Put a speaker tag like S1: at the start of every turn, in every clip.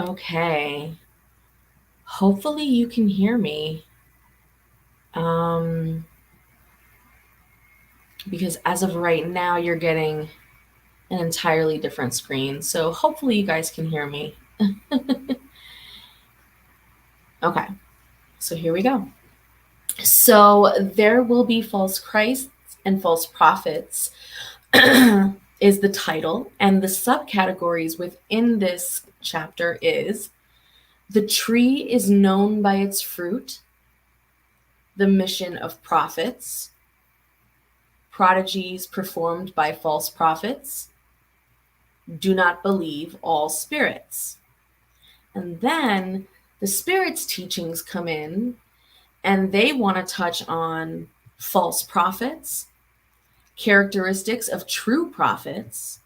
S1: Okay. Hopefully you can hear me. Because as of right now, you're getting an entirely different screen. So hopefully you guys can hear me. Okay. So here we go. So there will be false Christs and false prophets is the title, and the subcategories within this chapter is the tree is known by its fruit, the mission of prophets, prodigies performed by false prophets, do not believe all spirits. And then the spirits teachings come in, and they want to touch on false prophets, characteristics of true prophets,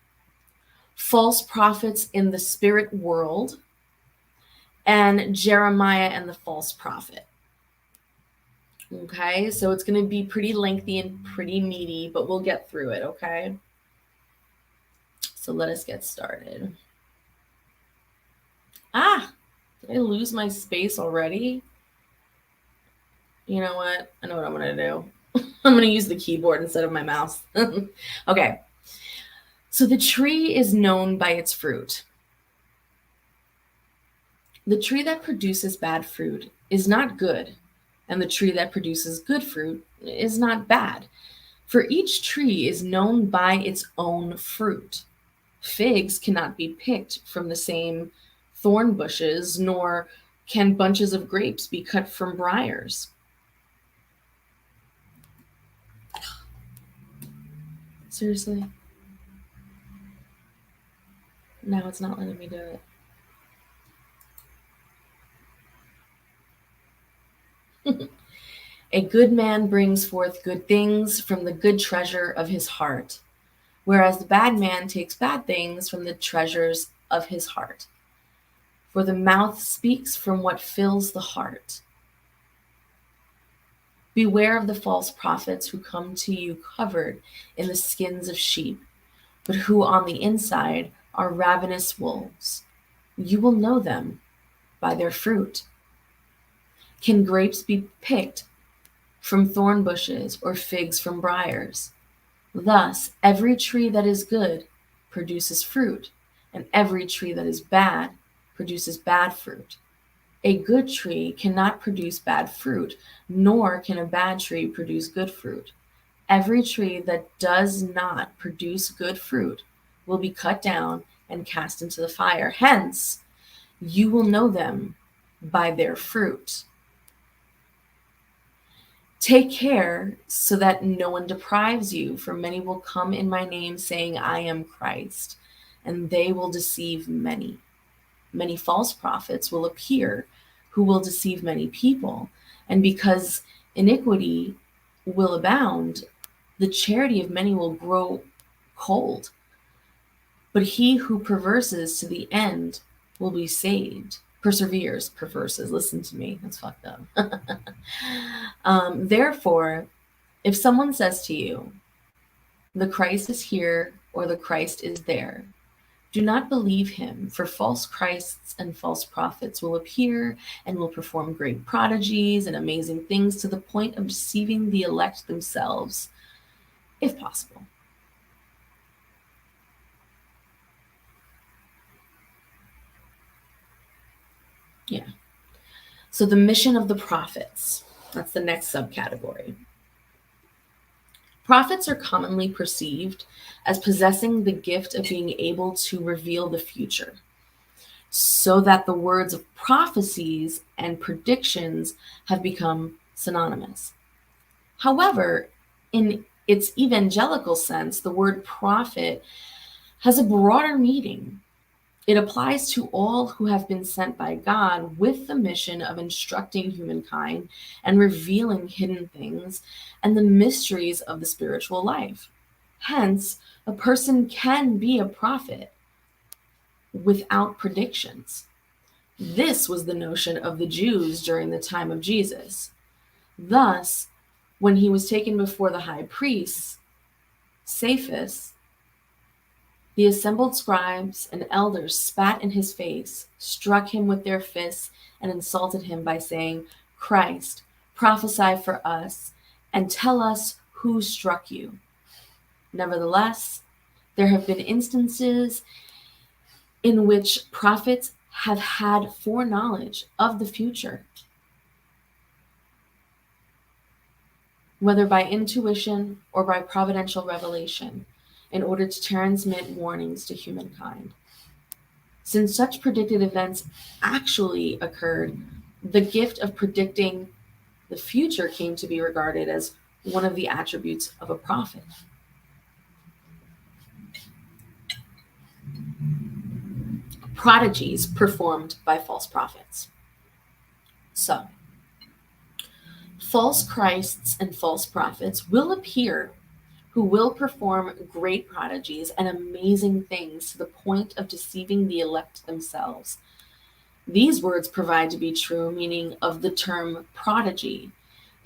S1: false prophets in the spirit world, and Jeremiah and the false prophet. Okay, so it's going to be pretty lengthy and pretty meaty, but we'll get through it, okay? So let us get started. Did I lose my space already? You know what? I know what I'm going to do. I'm going to use the keyboard instead of my mouse. Okay. So the tree is known by its fruit. The tree that produces bad fruit is not good, and the tree that produces good fruit is not bad. For each tree is known by its own fruit. Figs cannot be picked from the same thorn bushes, nor can bunches of grapes be cut from briars. Seriously? Now it's not letting me do it. A good man brings forth good things from the good treasure of his heart, whereas the bad man takes bad things from the treasures of his heart. For the mouth speaks from what fills the heart. Beware of the false prophets who come to you covered in the skins of sheep, but who on the inside are ravenous wolves. You will know them by their fruit. Can grapes be picked from thorn bushes or figs from briars? Thus, every tree that is good produces fruit, and every tree that is bad produces bad fruit. A good tree cannot produce bad fruit, nor can a bad tree produce good fruit. Every tree that does not produce good fruit will be cut down and cast into the fire. Hence, you will know them by their fruit. Take care so that no one deprives you, for many will come in my name saying, I am Christ, and they will deceive many. Many false prophets will appear who will deceive many people. And because iniquity will abound, the charity of many will grow cold. But he who perverses to the end will be saved. Perverses. Listen to me. That's fucked up. Therefore, if someone says to you, the Christ is here or the Christ is there, do not believe him, for false Christs and false prophets will appear and will perform great prodigies and amazing things to the point of deceiving the elect themselves, if possible. Yeah. So the mission of the prophets, that's the next subcategory. Prophets are commonly perceived as possessing the gift of being able to reveal the future, so that the words of prophecies and predictions have become synonymous. However, in its evangelical sense, the word prophet has a broader meaning. It applies to all who have been sent by God with the mission of instructing humankind and revealing hidden things and the mysteries of the spiritual life. Hence, a person can be a prophet without predictions. This was the notion of the Jews during the time of Jesus. Thus, when he was taken before the high priest, Cephas, The assembled scribes and elders spat in his face, struck him with their fists, and insulted him by saying, Christ, prophesy for us, and tell us who struck you. Nevertheless, there have been instances in which prophets have had foreknowledge of the future, whether by intuition or by providential revelation, in order to transmit warnings to humankind. Since such predicted events actually occurred, the gift of predicting the future came to be regarded as one of the attributes of a prophet. Prodigies performed by false prophets. So, false Christs and false prophets will appear who will perform great prodigies and amazing things to the point of deceiving the elect themselves. These words provide to be true meaning of the term prodigy.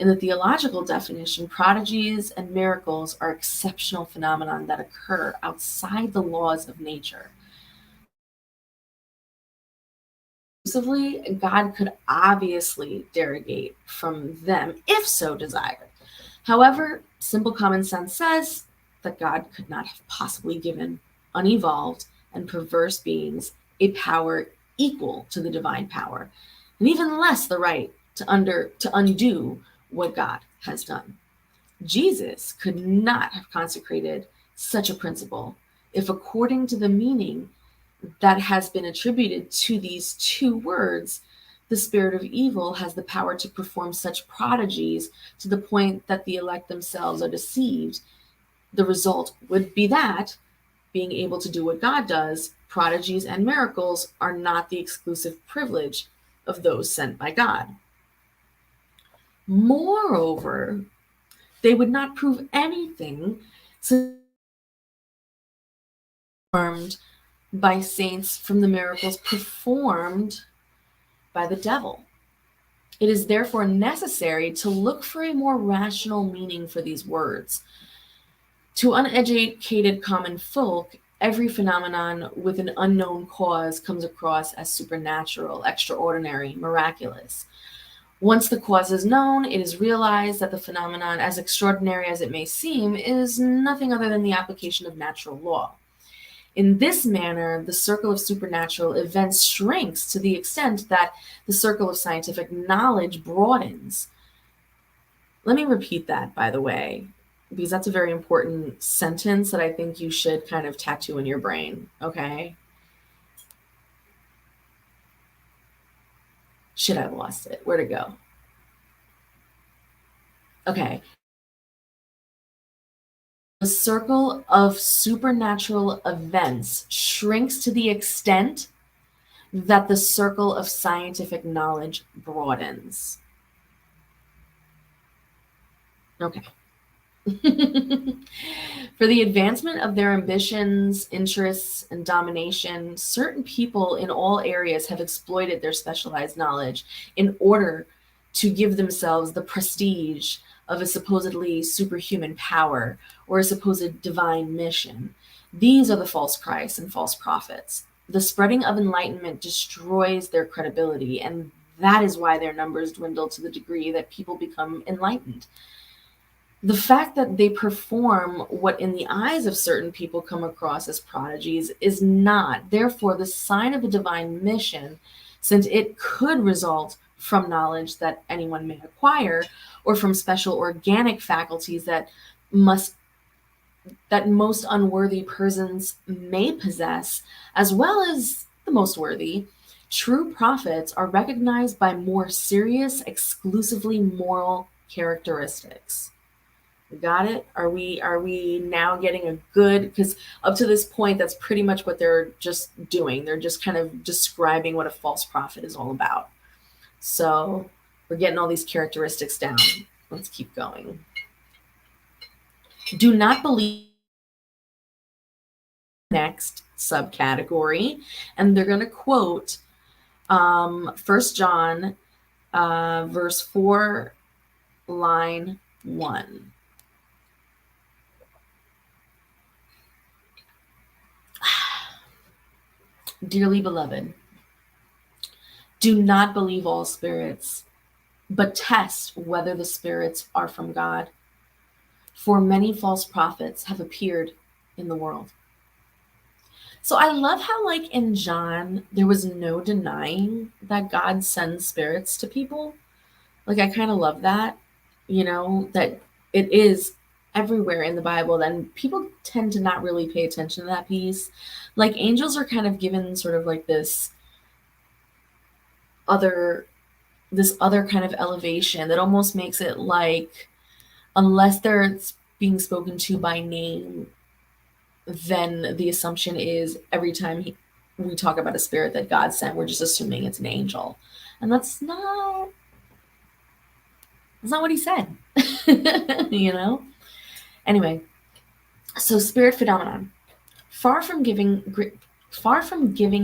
S1: In the theological definition, prodigies and miracles are exceptional phenomena that occur outside the laws of nature. God could obviously derogate from them if so desired. However, simple common sense says that God could not have possibly given unevolved and perverse beings a power equal to the divine power, and even less the right to undo what God has done. Jesus could not have consecrated such a principle if, according to the meaning that has been attributed to these two words, the spirit of evil has the power to perform such prodigies to the point that the elect themselves are deceived. The result would be that, being able to do what God does, prodigies and miracles are not the exclusive privilege of those sent by God. Moreover, they would not prove anything performed by saints from the miracles performed by the devil. It is therefore necessary to look for a more rational meaning for these words. To uneducated common folk, every phenomenon with an unknown cause comes across as supernatural, extraordinary, miraculous. Once the cause is known, it is realized that the phenomenon, as extraordinary as it may seem, is nothing other than the application of natural law. In this manner, the circle of supernatural events shrinks to the extent that the circle of scientific knowledge broadens. Let me repeat that, by the way, because that's a very important sentence that I think you should kind of tattoo in your brain, okay? Shit, I lost it. Where'd it go? Okay. The circle of supernatural events shrinks to the extent that the circle of scientific knowledge broadens. Okay. For the advancement of their ambitions, interests, and domination, certain people in all areas have exploited their specialized knowledge in order to give themselves the prestige of a supposedly superhuman power or a supposed divine mission. These are the false Christs and false prophets. The spreading of enlightenment destroys their credibility, and that is why their numbers dwindle to the degree that people become enlightened. The fact that they perform what in the eyes of certain people come across as prodigies is not, therefore, the sign of a divine mission, since it could result from knowledge that anyone may acquire or from special organic faculties that most unworthy persons may possess, as well as the most worthy. True prophets are recognized by more serious, exclusively moral characteristics. Got it? Are we now getting a good, because up to this point that's pretty much what they're just doing. They're just kind of describing what a false prophet is all about. So we're getting all these characteristics down. Let's keep going. Do not believe next subcategory, and they're going to quote 1 John verse 4, line 1. Dearly beloved, do not believe all spirits, but test whether the spirits are from God. For many false prophets have appeared in the world. So I love how, like in John, there was no denying that God sends spirits to people. Like, I kind of love that, that it is everywhere in the Bible. And people tend to not really pay attention to that piece. Like, angels are kind of given sort of like other this other kind of elevation that almost makes it like, unless they're being spoken to by name, then the assumption is every time we talk about a spirit that God sent, we're just assuming it's an angel. And that's not what he said. Anyway, so spirit phenomenon. Far from giving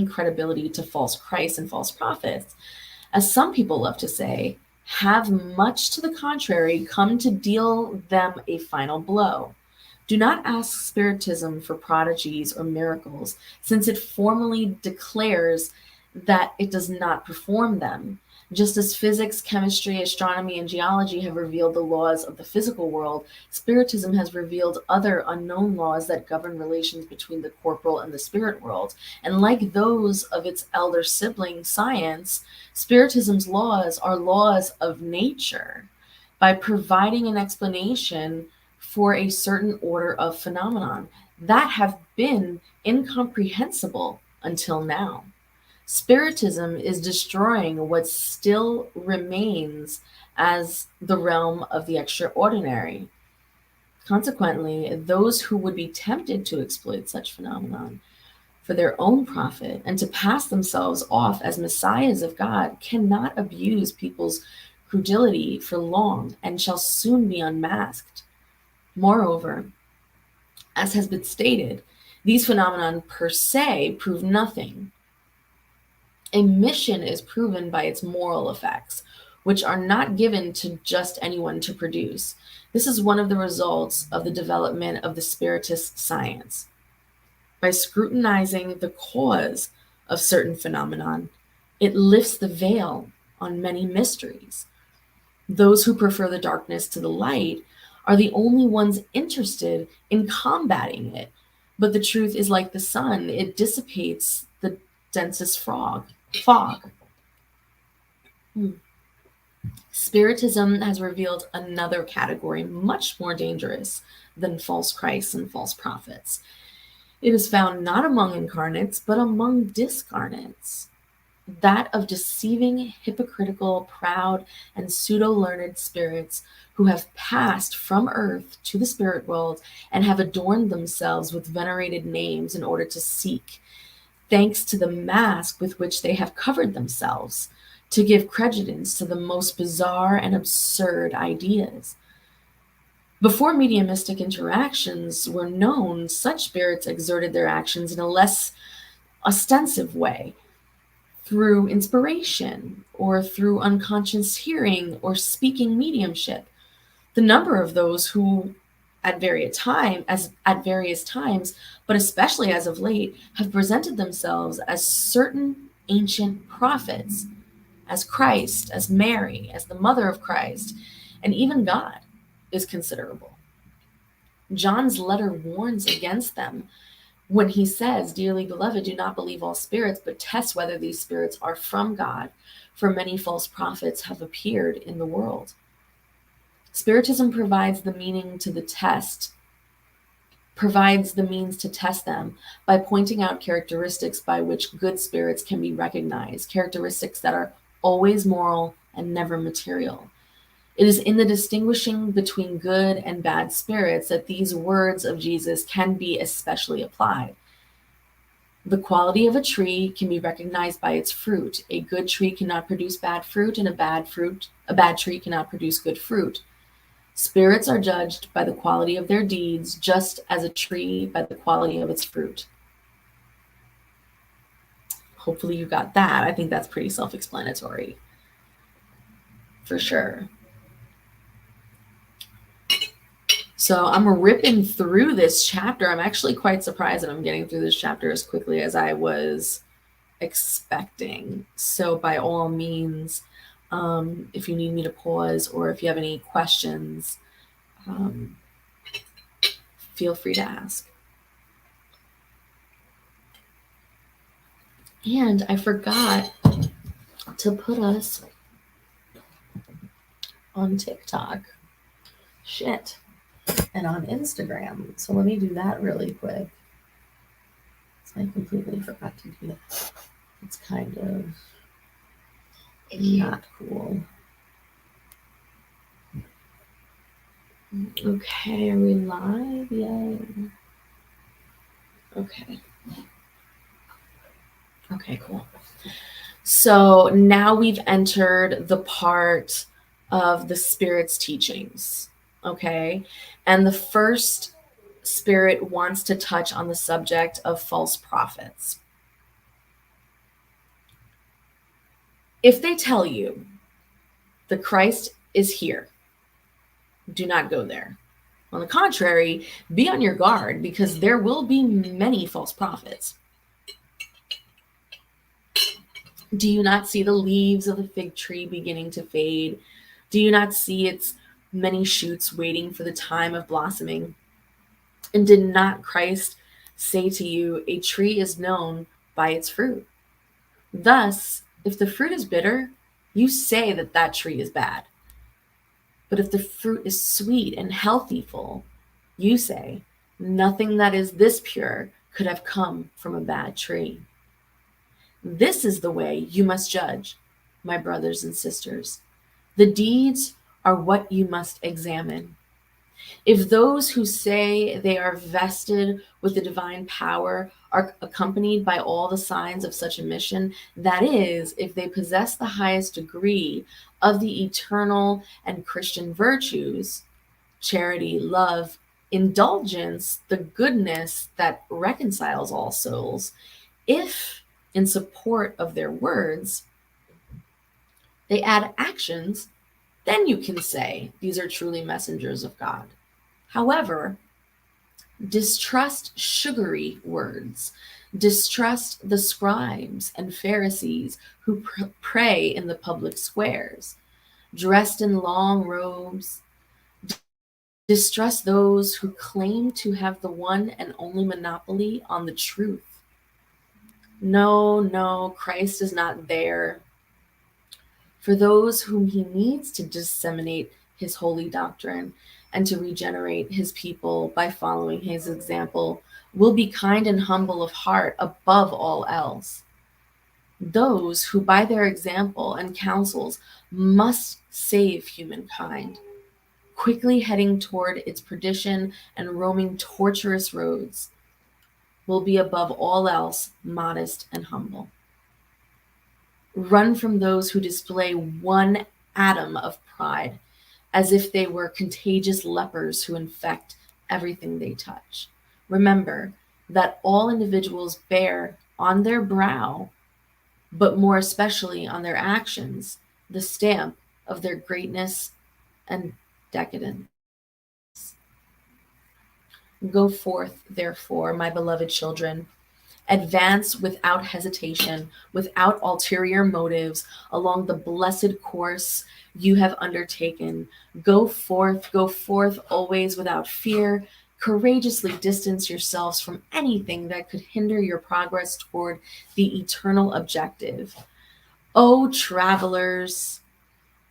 S1: credibility to false Christs and false prophets, as some people love to say, have much to the contrary come to deal them a final blow. Do not ask Spiritism for prodigies or miracles, since it formally declares that it does not perform them. Just as physics, chemistry, astronomy, and geology have revealed the laws of the physical world, Spiritism has revealed other unknown laws that govern relations between the corporal and the spirit world. And like those of its elder sibling, science, Spiritism's laws are laws of nature. By providing an explanation for a certain order of phenomenon that have been incomprehensible until now. Spiritism is destroying what still remains as the realm of the extraordinary. Consequently, those who would be tempted to exploit such phenomenon for their own profit and to pass themselves off as messiahs of God cannot abuse people's credulity for long and shall soon be unmasked. Moreover, as has been stated, these phenomena per se prove nothing. A mission is proven by its moral effects, which are not given to just anyone to produce. This is one of the results of the development of the Spiritist science. By scrutinizing the cause of certain phenomenon, it lifts the veil on many mysteries. Those who prefer the darkness to the light are the only ones interested in combating it. But the truth is like the sun, it dissipates the densest fog. Spiritism has revealed another category much more dangerous than false Christs and false prophets. It is found not among incarnates, but among discarnates. That of deceiving, hypocritical, proud, and pseudo-learned spirits who have passed from earth to the spirit world and have adorned themselves with venerated names in order to seek, thanks to the mask with which they have covered themselves, to give credence to the most bizarre and absurd ideas. Before mediumistic interactions were known, such spirits exerted their actions in a less ostensive way, through inspiration or through unconscious hearing or speaking mediumship. The number of those who at various times, but especially as of late, have presented themselves as certain ancient prophets, as Christ, as Mary, as the mother of Christ, and even God, is considerable. John's letter warns against them when he says, "Dearly beloved, do not believe all spirits, but test whether these spirits are from God, for many false prophets have appeared in the world." Spiritism provides the means to test them by pointing out characteristics by which good spirits can be recognized, characteristics that are always moral and never material. It is in the distinguishing between good and bad spirits that these words of Jesus can be especially applied. The quality of a tree can be recognized by its fruit. A good tree cannot produce bad fruit, and a bad tree cannot produce good fruit. Spirits are judged by the quality of their deeds, just as a tree by the quality of its fruit. Hopefully you got that. I think that's pretty self-explanatory. For sure. So I'm ripping through this chapter. I'm actually quite surprised that I'm getting through this chapter as quickly as I was expecting. So by all means, if you need me to pause or if you have any questions, um, feel free to ask. And I forgot to put us on TikTok. Shit. And on Instagram. So let me do that really quick. I completely forgot to do that. It's kind of not cool. Okay, are we live? Yay. Okay. Okay, cool. So now we've entered the part of the Spirit's teachings. Okay. And the first Spirit wants to touch on the subject of false prophets. If they tell you the Christ is here, do not go there. On the contrary, be on your guard because there will be many false prophets. Do you not see the leaves of the fig tree beginning to fade? Do you not see its many shoots waiting for the time of blossoming? And did not Christ say to you, a tree is known by its fruit? Thus, if the fruit is bitter, you say that that tree is bad. But if the fruit is sweet and healthful, you say, nothing that is this pure could have come from a bad tree. This is the way you must judge, my brothers and sisters. The deeds are what you must examine. If those who say they are vested with the divine power are accompanied by all the signs of such a mission, that is, if they possess the highest degree of the eternal and Christian virtues, charity, love, indulgence, the goodness that reconciles all souls, if in support of their words they add actions, then you can say these are truly messengers of God. However, distrust sugary words, distrust the scribes and Pharisees who pray in the public squares, dressed in long robes. Distrust those who claim to have the one and only monopoly on the truth. No, Christ is not there. For those whom he needs to disseminate his holy doctrine and to regenerate his people by following his example, will be kind and humble of heart above all else. Those who by their example and counsels must save humankind, quickly heading toward its perdition and roaming tortuous roads, will be above all else modest and humble. Run from those who display one atom of pride, as if they were contagious lepers who infect everything they touch. Remember that all individuals bear on their brow, but more especially on their actions, the stamp of their greatness and decadence. Go forth, therefore, my beloved children. Advance without hesitation, without ulterior motives, along the blessed course you have undertaken. Go forth, always without fear. Courageously distance yourselves from anything that could hinder your progress toward the eternal objective. O travelers,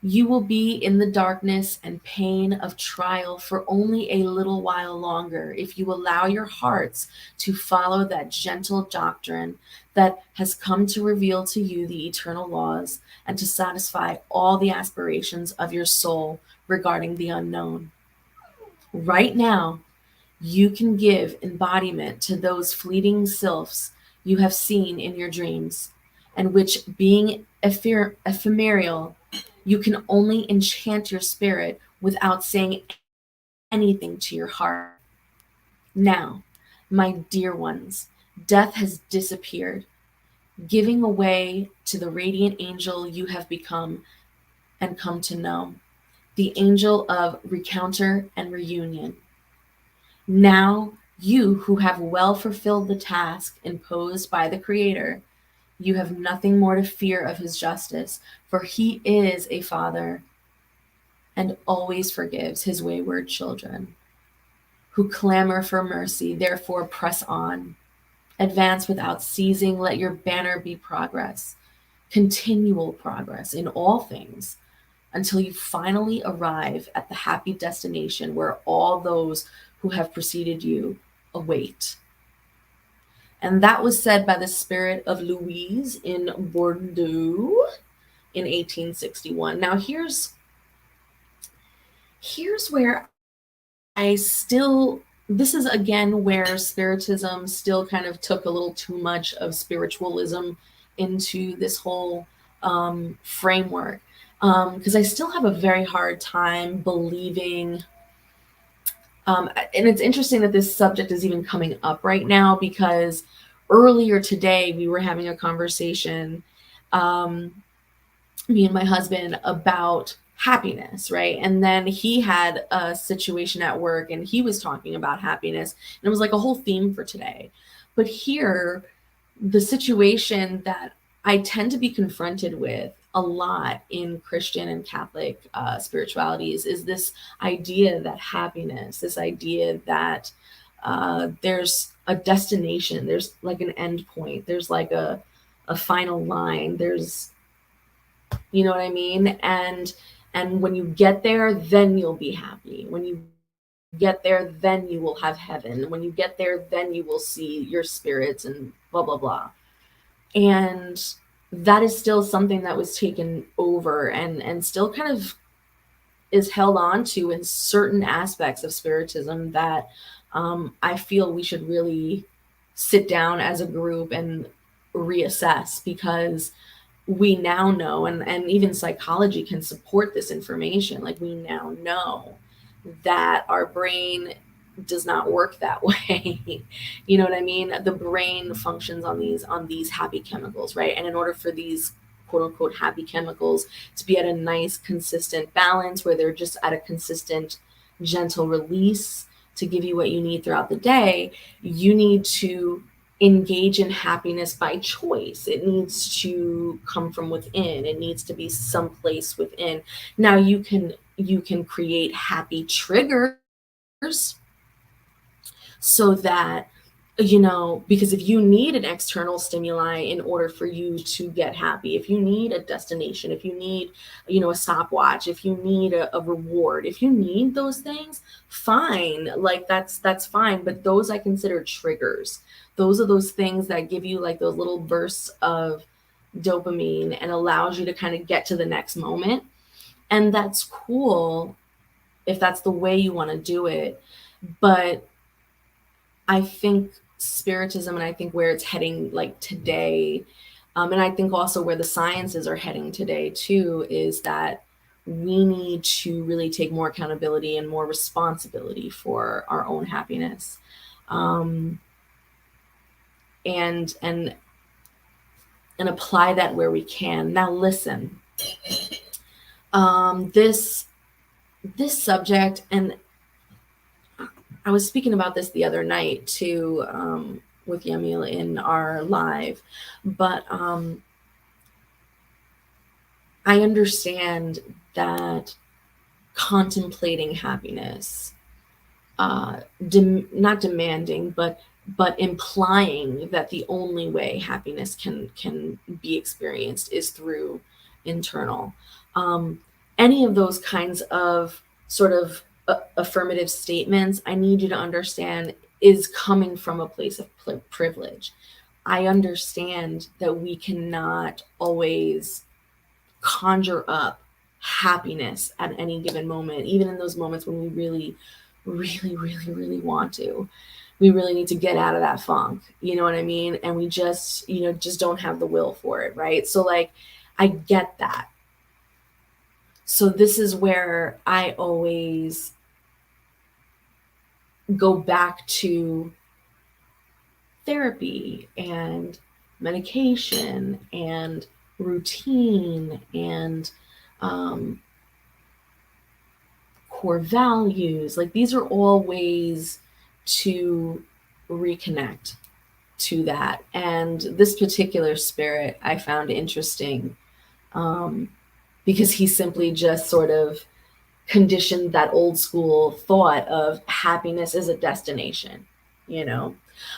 S1: you will be in the darkness and pain of trial for only a little while longer if you allow your hearts to follow that gentle doctrine that has come to reveal to you the eternal laws and to satisfy all the aspirations of your soul regarding the unknown. Right now, you can give embodiment to those fleeting sylphs you have seen in your dreams, and which, being ephemeral, you can only enchant your spirit without saying anything to your heart. Now, my dear ones, death has disappeared, giving away to the radiant angel you have become and come to know, the angel of rencounter and reunion. Now, you who have well fulfilled the task imposed by the Creator, You have nothing more to fear of his justice, for he is a father and always forgives his wayward children who clamor for mercy. Therefore, press on. Advance without ceasing. Let your banner be progress, continual progress in all things, until you finally arrive at the happy destination where all those who have preceded you await. And that was said by the spirit of Louise in Bordeaux in 1861. Now here's where I still, this is again where Spiritism still kind of took a little too much of spiritualism into this whole framework. Because I still have a very hard time believing. And it's interesting that this subject is even coming up right now, because earlier today we were having a conversation, me and my husband, about happiness, right? And then he had a situation at work and he was talking about happiness, and it was like a whole theme for today. But here, the situation that I tend to be confronted with a lot in Christian and Catholic spiritualities is this idea that happiness, this idea that there's a destination, there's like an end point, there's like a final line, there's, you know what I mean? And when you get there, then you'll be happy. When you get there, then you will have heaven. When you get there, then you will see your spirits and blah, blah, blah. And that is still something that was taken over and still kind of is held on to in certain aspects of Spiritism that I feel we should really sit down as a group and reassess, because we now know, and even psychology can support this information, like we now know that our brain does not work that way. You know what I mean? The brain functions on these happy chemicals, right? And in order for these quote unquote happy chemicals to be at a nice consistent balance, where they're just at a consistent gentle release to give you what you need throughout the day, you need to engage in happiness by choice. It needs to come from within. It needs to be someplace within. Now you can create happy triggers so that, you know, because if you need an external stimuli in order for you to get happy, if you need a destination, if you need, you know, a stopwatch, if you need a reward, if you need those things, fine, like that's fine. But those I consider triggers. Those are those things that give you like those little bursts of dopamine and allows you to kind of get to the next moment. And that's cool if that's the way you want to do it. But I think Spiritism, and I think where it's heading like today, and I think also where the sciences are heading today too, is that we need to really take more accountability and more responsibility for our own happiness, and apply that where we can. Now, listen, this subject, and I was speaking about this the other night too, with Yamil in our live, but I understand that contemplating happiness, not demanding, but implying that the only way happiness can be experienced is through internal. Any of those kinds of sort of affirmative statements, I need you to understand, is coming from a place of privilege. I understand that we cannot always conjure up happiness at any given moment, even in those moments when we really, really, really, really want to. We really need to get out of that funk, you know what I mean? And we just, you know, just don't have the will for it, right? So like, I get that. So this is where I always go back to therapy and medication and routine and core values. Like these are all ways to reconnect. to that. And this particular spirit I found interesting, because he simply just sort of conditioned that old school thought of happiness is a destination, you know.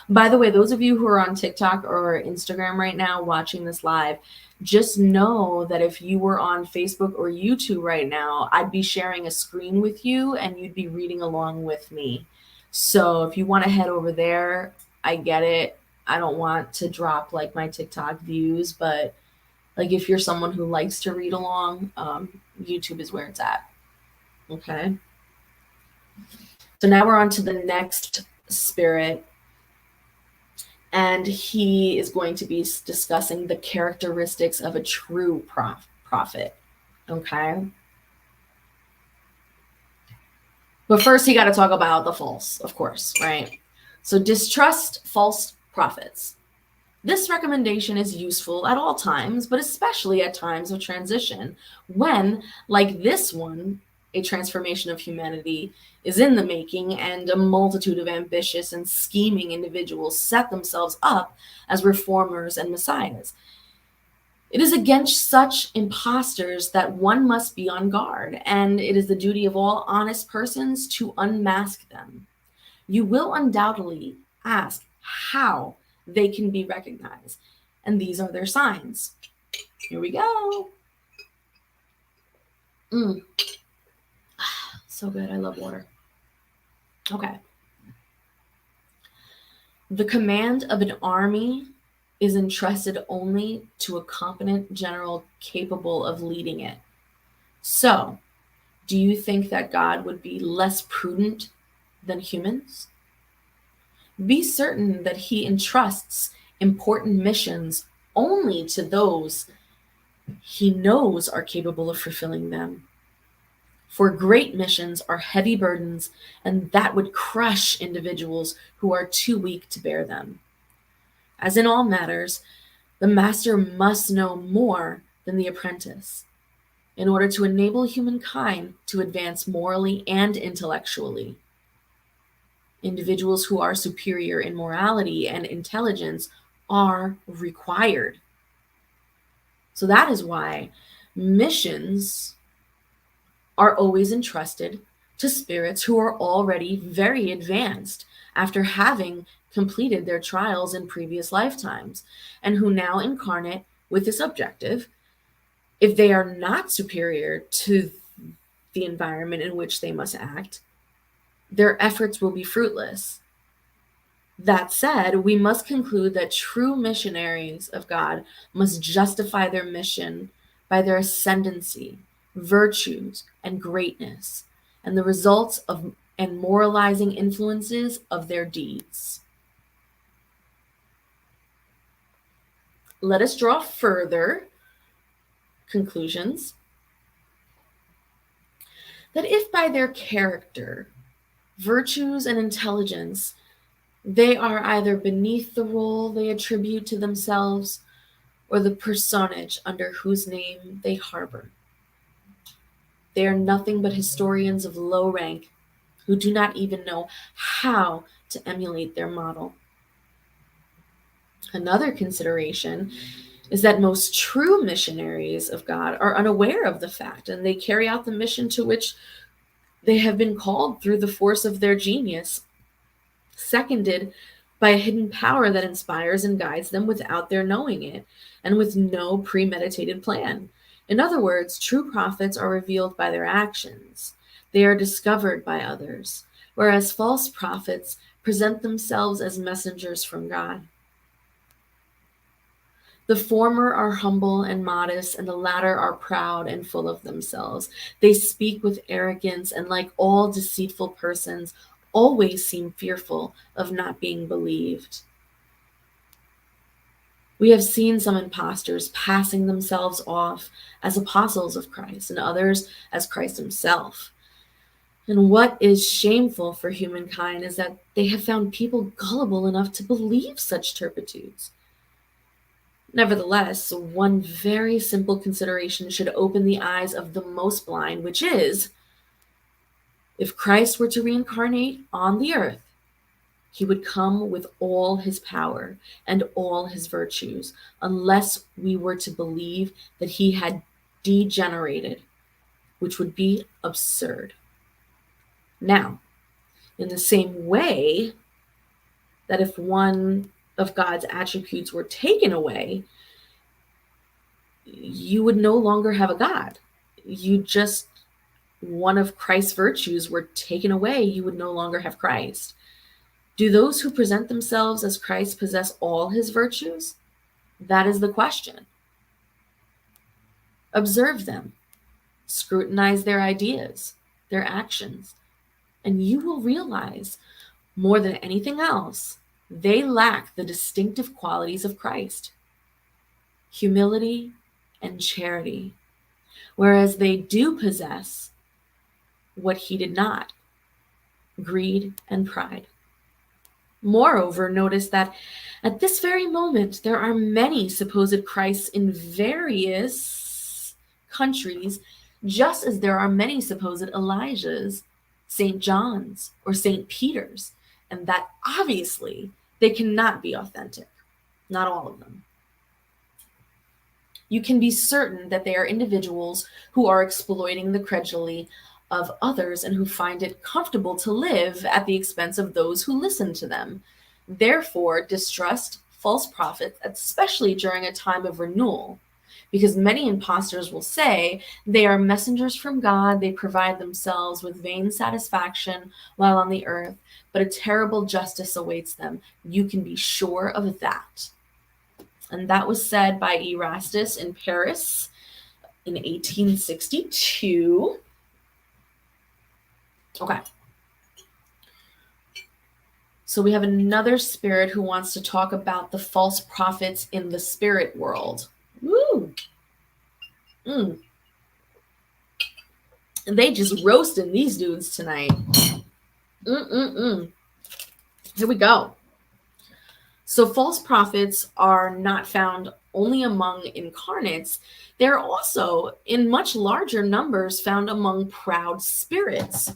S1: By the way, those of you who are on TikTok or Instagram right now watching this live, just know that if you were on Facebook or YouTube right now, I'd be sharing a screen with you and you'd be reading along with me. So if you want to head over there, I get it. I don't want to drop like my TikTok views, but like if you're someone who likes to read along, YouTube is where it's at. Okay. So now we're on to the next spirit, and he is going to be discussing the characteristics of a true prophet. Okay. But first, he got to talk about the false, of course, right? So distrust false prophets. This recommendation is useful at all times, but especially at times of transition, when, like this one, a transformation of humanity is in the making, and a multitude of ambitious and scheming individuals set themselves up as reformers and messiahs. It is against such impostors that one must be on guard, and it is the duty of all honest persons to unmask them. You will undoubtedly ask how they can be recognized, and these are their signs. Here we go. So good. I love water. Okay. The command of an army is entrusted only to a competent general capable of leading it. So, do you think that God would be less prudent than humans? Be certain that he entrusts important missions only to those he knows are capable of fulfilling them. For great missions are heavy burdens, and that would crush individuals who are too weak to bear them. As in all matters, the master must know more than the apprentice in order to enable humankind to advance morally and intellectually. Individuals who are superior in morality and intelligence are required. So that is why missions are always entrusted to spirits who are already very advanced after having completed their trials in previous lifetimes, and who now incarnate with this objective. If they are not superior to the environment in which they must act, their efforts will be fruitless. That said, we must conclude that true missionaries of God must justify their mission by their ascendancy, virtues, and greatness, and the results of and moralizing influences of their deeds. Let us draw further conclusions that if by their character, virtues, and intelligence they are either beneath the role they attribute to themselves or the personage under whose name they harbor, they are nothing but historians of low rank who do not even know how to emulate their model. Another consideration is that most true missionaries of God are unaware of the fact, and they carry out the mission to which they have been called through the force of their genius, seconded by a hidden power that inspires and guides them without their knowing it, and with no premeditated plan. In other words, true prophets are revealed by their actions. They are discovered by others, whereas false prophets present themselves as messengers from God. The former are humble and modest, and the latter are proud and full of themselves. They speak with arrogance, and like all deceitful persons, always seem fearful of not being believed. We have seen some impostors passing themselves off as apostles of Christ, and others as Christ himself. And what is shameful for humankind is that they have found people gullible enough to believe such turpitudes. Nevertheless, one very simple consideration should open the eyes of the most blind, which is, if Christ were to reincarnate on the earth, He would come with all his power and all his virtues, unless we were to believe that he had degenerated, which would be absurd. Now, in the same way that if one of God's attributes were taken away, you would no longer have a God. One of Christ's virtues were taken away, you would no longer have Christ. Do those who present themselves as Christ possess all his virtues? That is the question. Observe them, scrutinize their ideas, their actions, and you will realize, more than anything else, they lack the distinctive qualities of Christ: humility and charity, whereas they do possess what he did not: greed and pride. Moreover, notice that at this very moment, there are many supposed Christs in various countries, just as there are many supposed Elijahs, St. John's, or St. Peter's, and that obviously they cannot be authentic. Not all of them. You can be certain that they are individuals who are exploiting the credulity of others and who find it comfortable to live at the expense of those who listen to them. Therefore, distrust false prophets, especially during a time of renewal, because many impostors will say they are messengers from God, they provide themselves with vain satisfaction while on the earth, but a terrible justice awaits them. You can be sure of that. And that was said by Erastus in Paris in 1862. Okay. So we have another spirit who wants to talk about the false prophets in the spirit world. Woo! And they just roasting these dudes tonight. Here we go. So false prophets are not found only among incarnates. They're also, in much larger numbers, found among proud spirits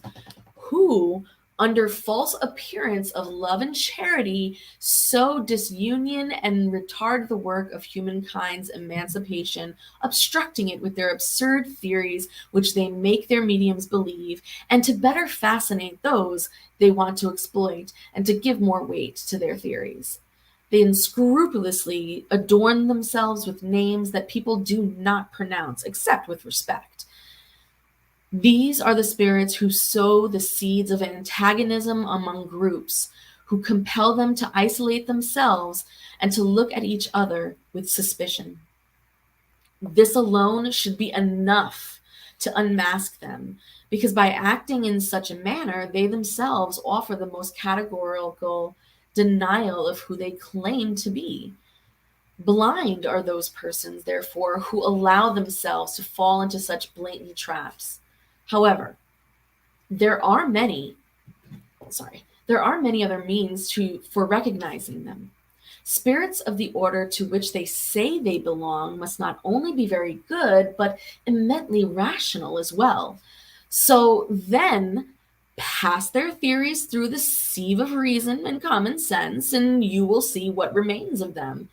S1: who, under false appearance of love and charity, sow disunion and retard the work of humankind's emancipation, obstructing it with their absurd theories which they make their mediums believe, and to better fascinate those they want to exploit and to give more weight to their theories. They unscrupulously adorn themselves with names that people do not pronounce except with respect. These are the spirits who sow the seeds of antagonism among groups, who compel them to isolate themselves and to look at each other with suspicion. This alone should be enough to unmask them, because by acting in such a manner, they themselves offer the most categorical denial of who they claim to be. Blind are those persons, therefore, who allow themselves to fall into such blatant traps. However, there are many other means for recognizing them. Spirits of the order to which they say they belong must not only be very good, but immensely rational as well. So then, pass their theories through the sieve of reason and common sense, and you will see what remains of them.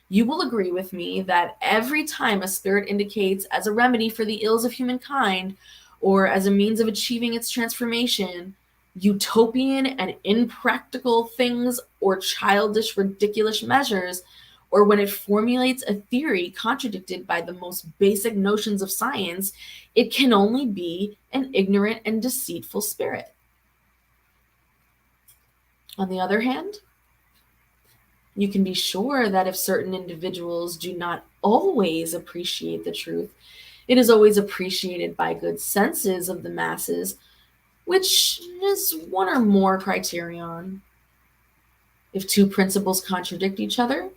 S1: You will agree with me that every time a spirit indicates as a remedy for the ills of humankind, or as a means of achieving its transformation, utopian and impractical things or childish, ridiculous measures, or when it formulates a theory contradicted by the most basic notions of science, it can only be an ignorant and deceitful spirit. On the other hand, you can be sure that if certain individuals do not always appreciate the truth, it is always appreciated by good senses of the masses, which is one or more criterion. If two principles contradict each other,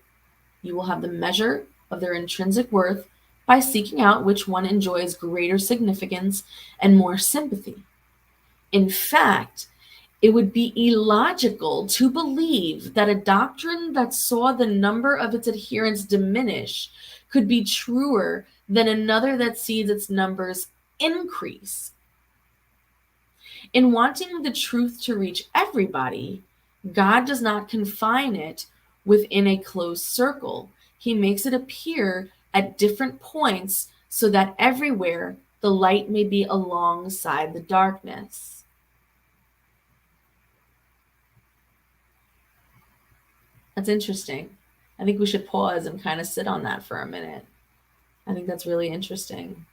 S1: you will have the measure of their intrinsic worth by seeking out which one enjoys greater significance and more sympathy. In fact, it would be illogical to believe that a doctrine that saw the number of its adherents diminish could be truer than another that sees its numbers increase. In wanting the truth to reach everybody, God does not confine it within a closed circle. He makes it appear at different points so that everywhere the light may be alongside the darkness. That's interesting. I think we should pause and kind of sit on that for a minute. I think that's really interesting.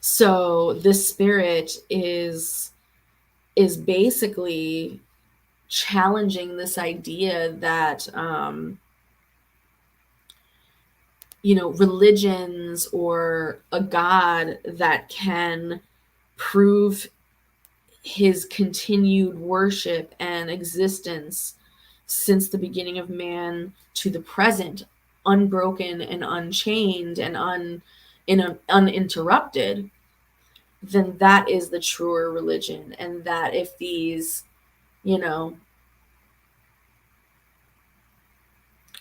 S1: So this spirit is basically challenging this idea that religions or a God that can prove his continued worship and existence since the beginning of man to the present, unbroken and unchained and uninterrupted, then that is the truer religion. And that if these, and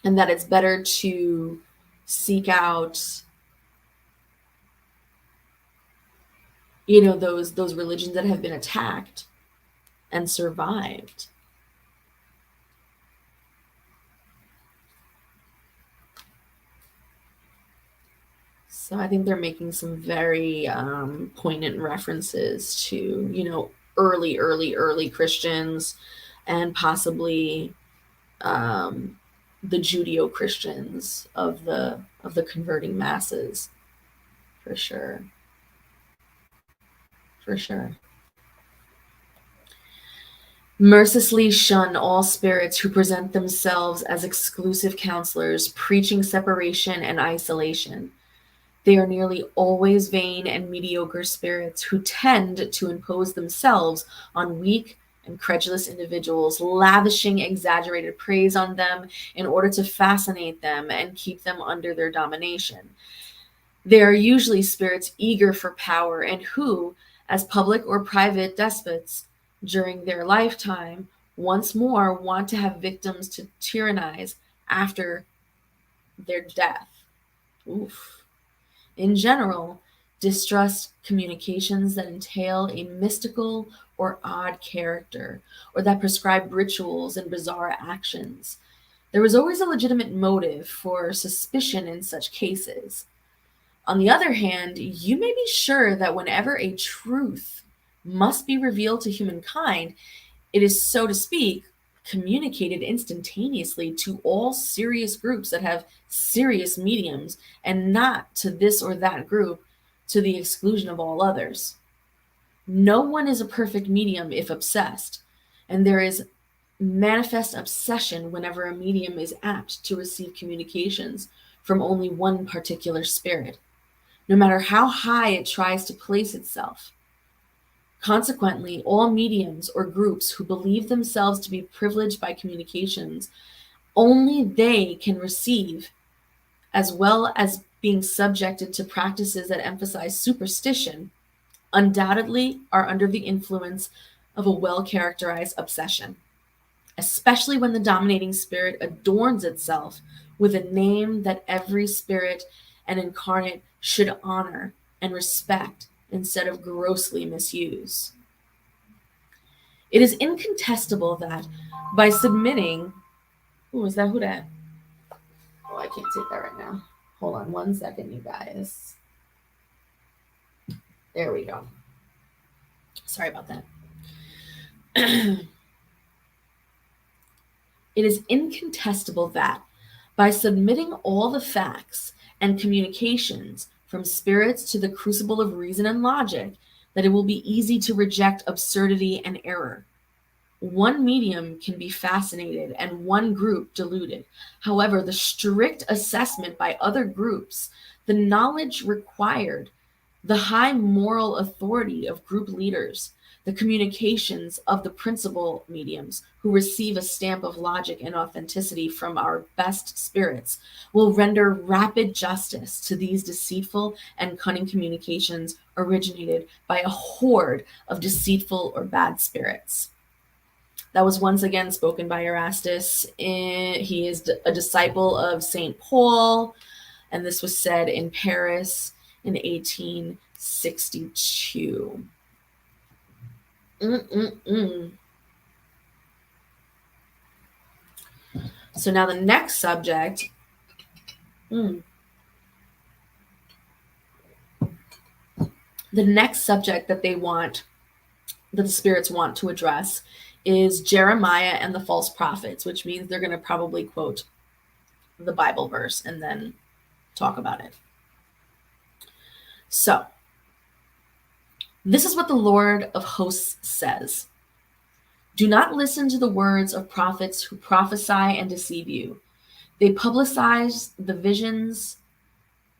S1: that it's better to seek out those religions that have been attacked and survived. So I think they're making some very poignant references to early Christians, and possibly the Judeo-Christians of the converting masses, for sure. For sure. Mercilessly shun all spirits who present themselves as exclusive counselors, preaching separation and isolation. They are nearly always vain and mediocre spirits who tend to impose themselves on weak and credulous individuals, lavishing exaggerated praise on them in order to fascinate them and keep them under their domination. They are usually spirits eager for power and who, as public or private despots during their lifetime, once more want to have victims to tyrannize after their death. Oof. In general, distrust communications that entail a mystical or odd character, or that prescribe rituals and bizarre actions. There is always a legitimate motive for suspicion in such cases. On the other hand, you may be sure that whenever a truth must be revealed to humankind, it is, so to speak, communicated instantaneously to all serious groups that have serious mediums, and not to this or that group to the exclusion of all others. No one is a perfect medium if obsessed, and there is manifest obsession whenever a medium is apt to receive communications from only one particular spirit, no matter how high it tries to place itself. Consequently, all mediums or groups who believe themselves to be privileged by communications, only they can receive, as well as being subjected to practices that emphasize superstition, undoubtedly are under the influence of a well-characterized obsession, especially when the dominating spirit adorns itself with a name that every spirit and incarnate should honor and respect instead of grossly misuse. It is incontestable that by submitting, is that who that? Oh, I can't take that right now. Hold on one second, you guys. There we go. Sorry about that. It is incontestable that by submitting all the facts and communications from spirits to the crucible of reason and logic, that it will be easy to reject absurdity and error. One medium can be fascinated and one group deluded. However, the strict assessment by other groups, the knowledge required, the high moral authority of group leaders, the communications of the principal mediums who receive a stamp of logic and authenticity from our best spirits, will render rapid justice to these deceitful and cunning communications originated by a horde of deceitful or bad spirits. That was once again spoken by Erastus. He is a disciple of St. Paul, and this was said in Paris in 1862. Mm-mm-mm. So now the next subject, mm, the next subject that they want, that the spirits want to address, is Jeremiah and the false prophets, which means they're going to probably quote the Bible verse and then talk about it. So, this is what the Lord of hosts says: Do not listen to the words of prophets who prophesy and deceive you. They publicize the visions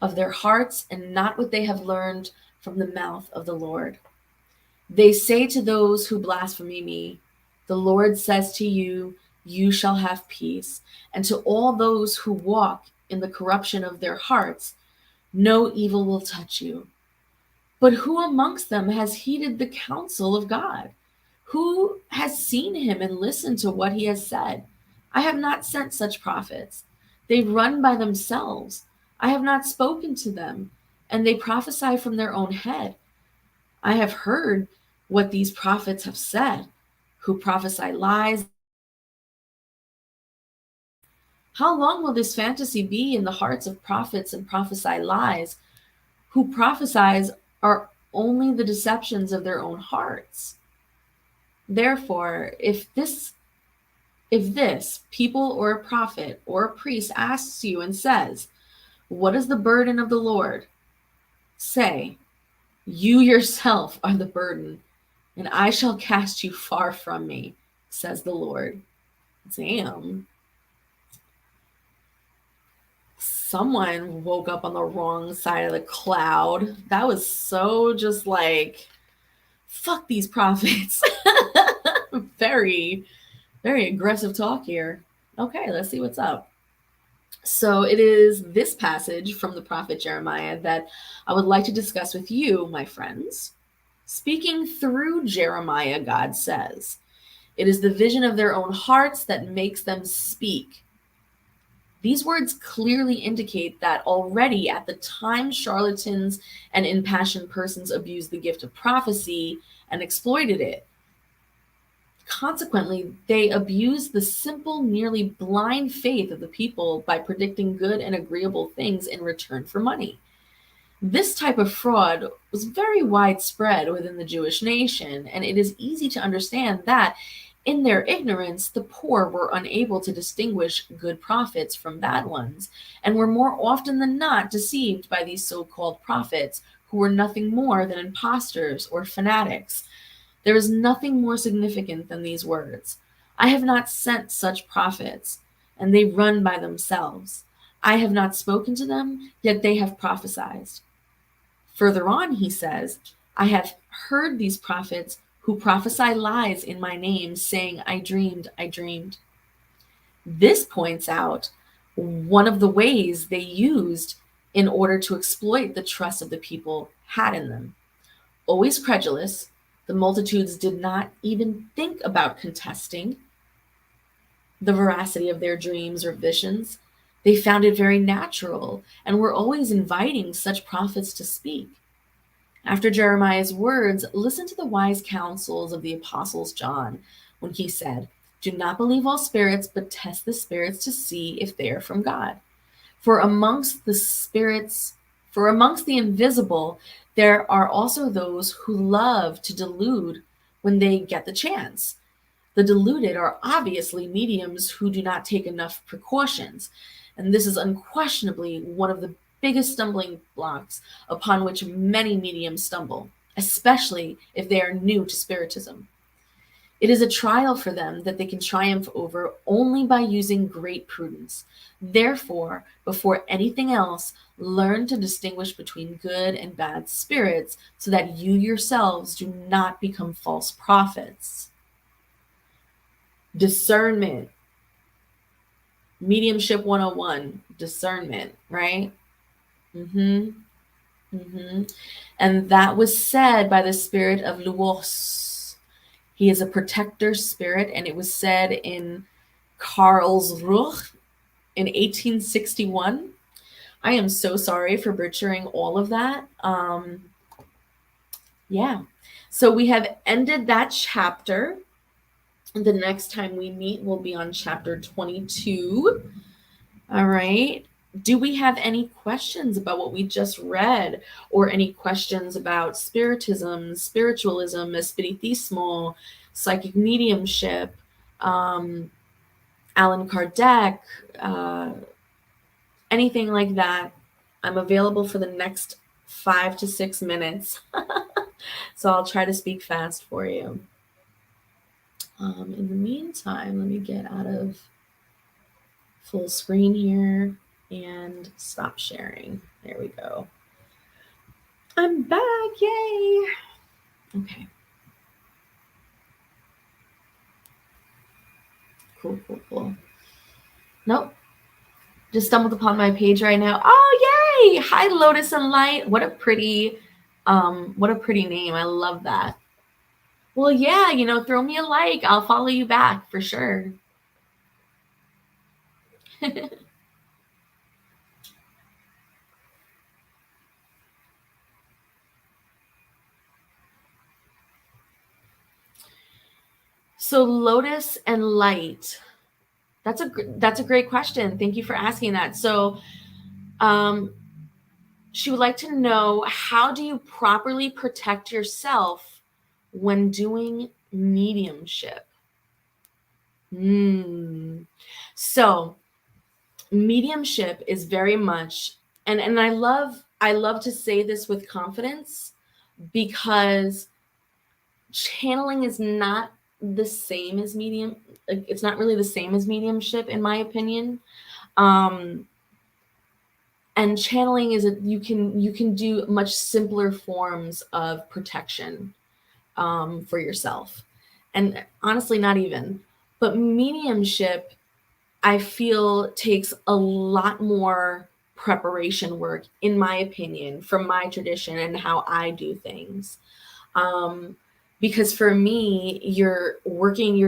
S1: of their hearts and not what they have learned from the mouth of the Lord. They say to those who blaspheme me, the Lord says to you, you shall have peace. And to all those who walk in the corruption of their hearts, no evil will touch you. But who amongst them has heeded the counsel of God? Who has seen him and listened to what he has said? I have not sent such prophets. They run by themselves. I have not spoken to them, and they prophesy from their own head. I have heard what these prophets have said, who prophesy lies. How long will this fantasy be in the hearts of prophets and prophesy lies, who prophesies are only the deceptions of their own hearts? Therefore, if this people or a prophet or a priest asks you and says, what is the burden of the Lord? Say, you yourself are the burden, and I shall cast you far from me, says the Lord. Damn. Someone woke up on the wrong side of the cloud. That was so just like, fuck these prophets. Very, very aggressive talk here. Okay, let's see what's up. So it is this passage from the prophet Jeremiah that I would like to discuss with you, my friends. Speaking through Jeremiah, God says, it is the vision of their own hearts that makes them speak. These words clearly indicate that already at the time charlatans and impassioned persons abused the gift of prophecy and exploited it. Consequently, they abused the simple, nearly blind faith of the people by predicting good and agreeable things in return for money. This type of fraud was very widespread within the Jewish nation, and it is easy to understand that in their ignorance, the poor were unable to distinguish good prophets from bad ones, and were more often than not deceived by these so called prophets, who were nothing more than impostors or fanatics. There is nothing more significant than these words. I have not sent such prophets, and they run by themselves. I have not spoken to them, yet they have prophesied. Further on, he says, I have heard these prophets who prophesy lies in my name, saying, I dreamed, I dreamed. This points out one of the ways they used in order to exploit the trust of the people had in them. Always credulous, the multitudes did not even think about contesting the veracity of their dreams or visions. They found it very natural and were always inviting such prophets to speak. After Jeremiah's words, listen to the wise counsels of the apostles John when he said, do not believe all spirits, but test the spirits to see if they are from God. For amongst the spirits, for amongst the invisible, there are also those who love to delude when they get the chance. The deluded are obviously mediums who do not take enough precautions, and this is unquestionably one of the biggest stumbling blocks upon which many mediums stumble, especially if they are new to Spiritism. It is a trial for them that they can triumph over only by using great prudence. Therefore, before anything else, learn to distinguish between good and bad spirits so that you yourselves do not become false prophets. Discernment. Mediumship 101, discernment, right? And that was said by the spirit of Luos. He is a protector spirit, and it was said in Karlsruhe in 1861. I am so sorry for butchering all of that. Yeah. So we have ended that chapter. The next time we meet will be on chapter 22. All right. Do we have any questions about what we just read, or any questions about spiritism, spiritualism, espiritismo, psychic mediumship, Allan Kardec, anything like that? I'm available for the next 5 to 6 minutes. So I'll try to speak fast for you. In the meantime, let me get out of full screen here and stop sharing. There we go. I'm back, yay! Okay. Cool. Nope. Just stumbled upon my page right now. Oh, yay! Hi, Lotus and Light. What a pretty name. I love that. Well, yeah, throw me a like. I'll follow you back for sure. So Lotus and Light. That's a great question. Thank you for asking that. So, she would like to know, how do you properly protect yourself when doing mediumship? So mediumship is very much, and I love to say this with confidence, because channeling is not the same as it's not really the same as mediumship, in my opinion. And channeling is you can do much simpler forms of protection for yourself, and honestly, not even. But mediumship, I feel, takes a lot more preparation work, in my opinion, from my tradition and how I do things. Because for me, you're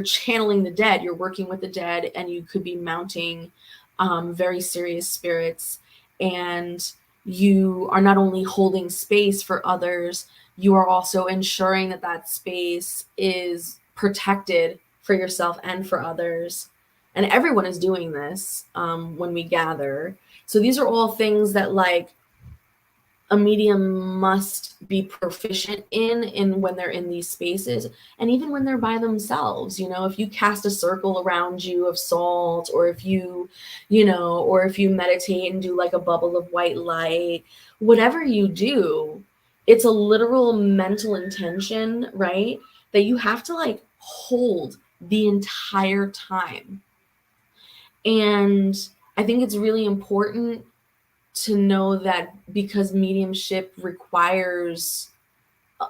S1: channeling the dead, you're working with the dead, and you could be mounting very serious spirits. And you are not only holding space for others, you are also ensuring that that space is protected for yourself and for others. And everyone is doing this when we gather. So these are all things that, like, a medium must be proficient in when they're in these spaces, and even when they're by themselves. If you cast a circle around you of salt, or if you meditate and do like a bubble of white light, whatever you do, it's a literal mental intention, right, that you have to like hold the entire time. And I think it's really important to know that, because mediumship requires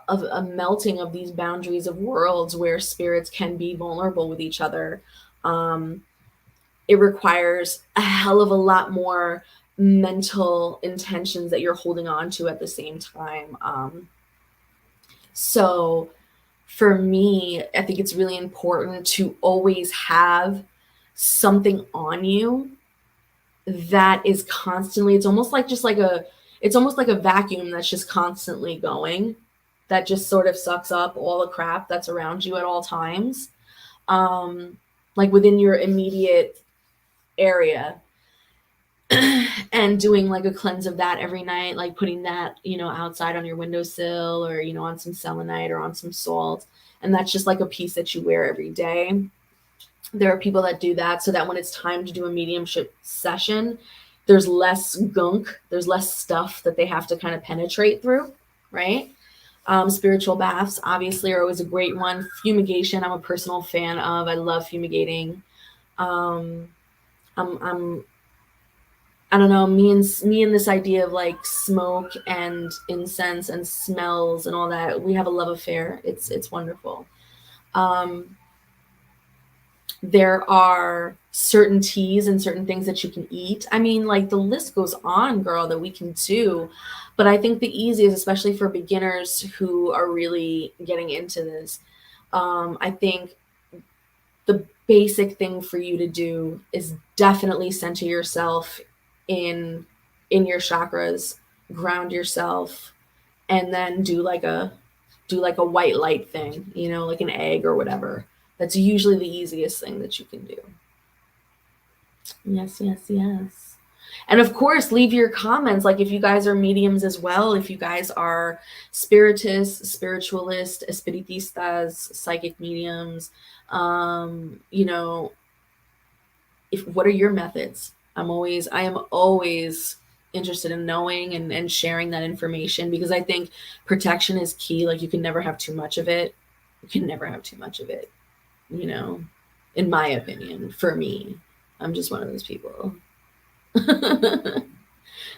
S1: a melting of these boundaries of worlds where spirits can be vulnerable with each other, it requires a hell of a lot more mental intentions that you're holding on to at the same time. So for me, I think it's really important to always have something on you that is constantly, it's almost like a vacuum that's just constantly going, that just sort of sucks up all the crap that's around you at all times, like within your immediate area. And doing like a cleanse of that every night, like putting that outside on your windowsill, or on some selenite or on some salt, and that's just like a piece that you wear every day. There are people that do that so that when it's time to do a mediumship session, there's less gunk, there's less stuff that they have to kind of penetrate through, right? Spiritual baths obviously are always a great one. Fumigation, I'm a personal fan of. I love fumigating. I don't know, me and this idea of like smoke and incense and smells and all that, we have a love affair. It's wonderful. There are certain teas and certain things that you can eat. I mean, like, the list goes on, girl, that we can do. But I think the easiest, especially for beginners who are really getting into this, I think the basic thing for you to do is definitely center yourself in your chakras, ground yourself, and then do do like a white light thing, you know, like an egg or whatever. That's usually the easiest thing that you can do. Yes, yes, yes. And of course, leave your comments. Like if you guys are mediums as well, if you guys are spiritists, spiritualists, espiritistas, psychic mediums, you know, what are your methods? I am always interested in knowing and sharing that information, because I think protection is key. Like you can never have too much of it. You can never have too much of it, you know, in my opinion, for me. I'm just one of those people.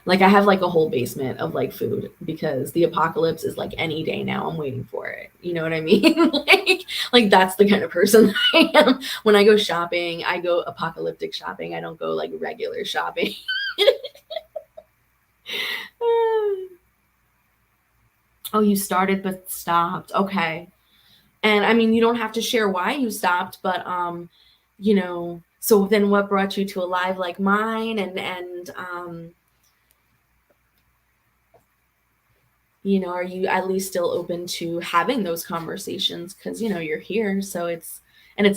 S1: Like I have like a whole basement of like food, because the apocalypse is like any day now. I'm waiting for it. You know what I mean? like that's the kind of person I am. When I go shopping, I go apocalyptic shopping. I don't go like regular shopping. Oh, you started but stopped. Okay. And I mean, you don't have to share why you stopped, but you know, so then what brought you to a live like mine, and you know, are you at least still open to having those conversations? Because you know you're here, so it's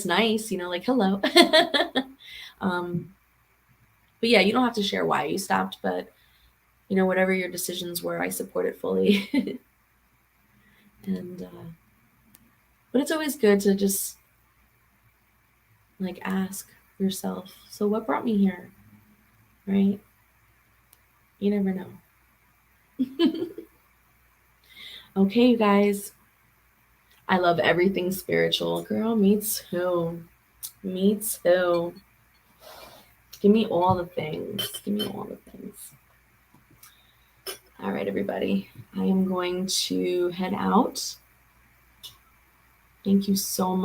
S1: nice, you know, like hello. um but yeah, you don't have to share why you stopped, but you know, whatever your decisions were, I support it fully. And but it's always good to just like ask yourself, so what brought me here, right? You never know. Okay, you guys, I love everything spiritual. Girl, me too. Me too. Give me all the things. Give me all the things. All right, everybody. I am going to head out. Thank you so much.